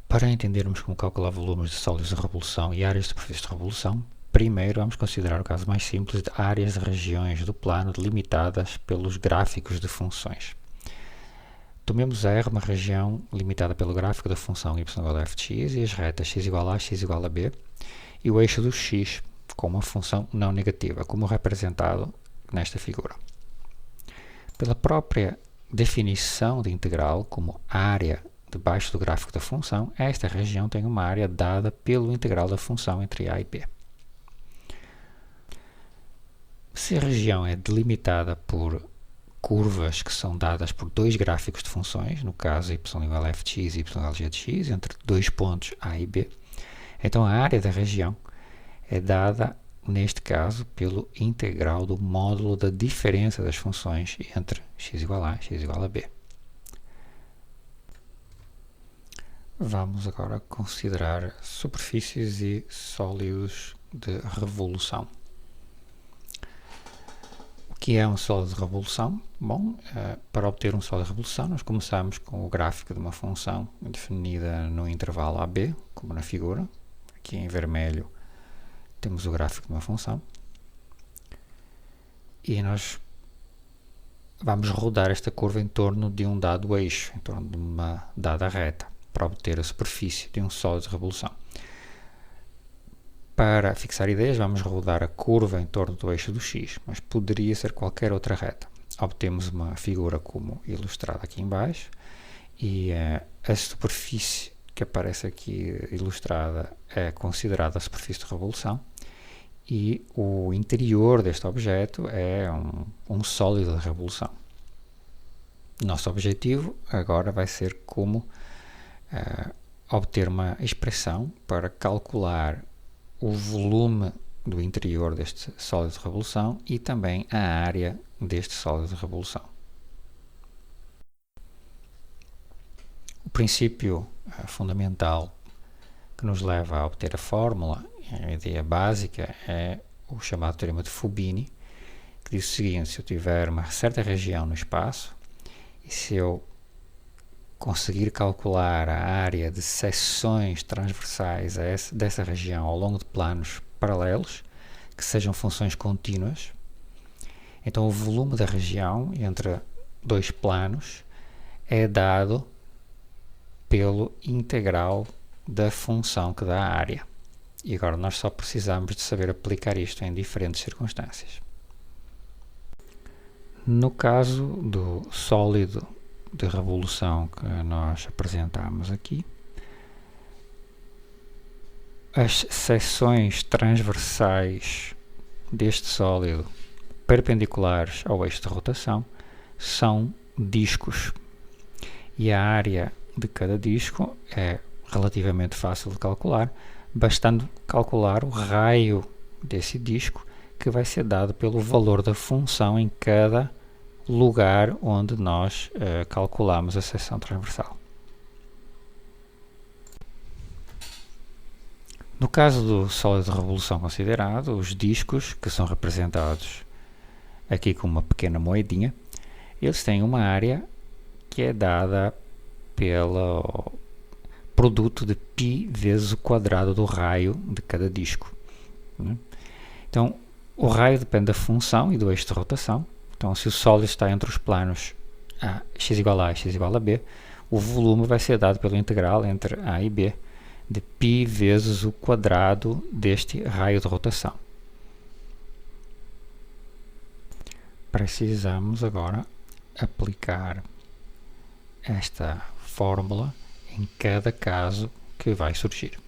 Para entendermos como calcular volumes de sólidos de revolução e áreas de superfície de revolução, primeiro vamos considerar o caso mais simples de áreas de regiões do plano delimitadas pelos gráficos de funções. Tomemos R uma região limitada pelo gráfico da função y igual a f de x e as retas x igual a, x igual a b e o eixo do x com uma função não negativa, como representado nesta figura. Pela própria definição de integral como área debaixo do gráfico da função, esta região tem uma área dada pelo integral da função entre a e b. Se a região é delimitada por curvas que são dadas por dois gráficos de funções, no caso y igual a f de x e y igual a g de x, entre dois pontos a e b, então a área da região é dada, neste caso, pelo integral do módulo da diferença das funções entre x igual a, x igual a b. Vamos agora considerar superfícies e sólidos de revolução. O que é um sólido de revolução? Bom, para obter um sólido de revolução, nós começamos com o gráfico de uma função definida no intervalo AB, como na figura. Aqui em vermelho temos o gráfico de uma função. E nós vamos rodar esta curva em torno de um dado eixo, em torno de uma dada reta, para obter a superfície de um sólido de revolução. Para fixar ideias, vamos rodar a curva em torno do eixo do x, mas poderia ser qualquer outra reta. Obtemos uma figura como ilustrada aqui em baixo, e a superfície que aparece aqui ilustrada é considerada a superfície de revolução, e o interior deste objeto é um sólido de revolução. Nosso objetivo agora vai ser como obter uma expressão para calcular o volume do interior deste sólido de revolução e também a área deste sólido de revolução. O princípio fundamental que nos leva a obter a fórmula, a ideia básica, é o chamado teorema de Fubini, que diz o seguinte: se eu tiver uma certa região no espaço e se eu conseguir calcular a área de seções transversais dessa região ao longo de planos paralelos, que sejam funções contínuas, então o volume da região entre dois planos é dado pelo integral da função que dá a área. E agora nós só precisamos de saber aplicar isto em diferentes circunstâncias. No caso do sólido de revolução que nós apresentamos aqui, as seções transversais deste sólido perpendiculares ao eixo de rotação são discos, e a área de cada disco é relativamente fácil de calcular, bastando calcular o raio desse disco, que vai ser dado pelo valor da função em cada lugar onde nós calculamos a seção transversal. No caso do sólido de revolução considerado, os discos, que são representados aqui com uma pequena moedinha, eles têm uma área que é dada pelo produto de π vezes o quadrado do raio de cada disco. Então, o raio depende da função e do eixo de rotação. Então, se o sólido está entre os planos x igual a x igual a b, o volume vai ser dado pelo integral entre a e b de π vezes o quadrado deste raio de rotação. Precisamos agora aplicar esta fórmula em cada caso que vai surgir.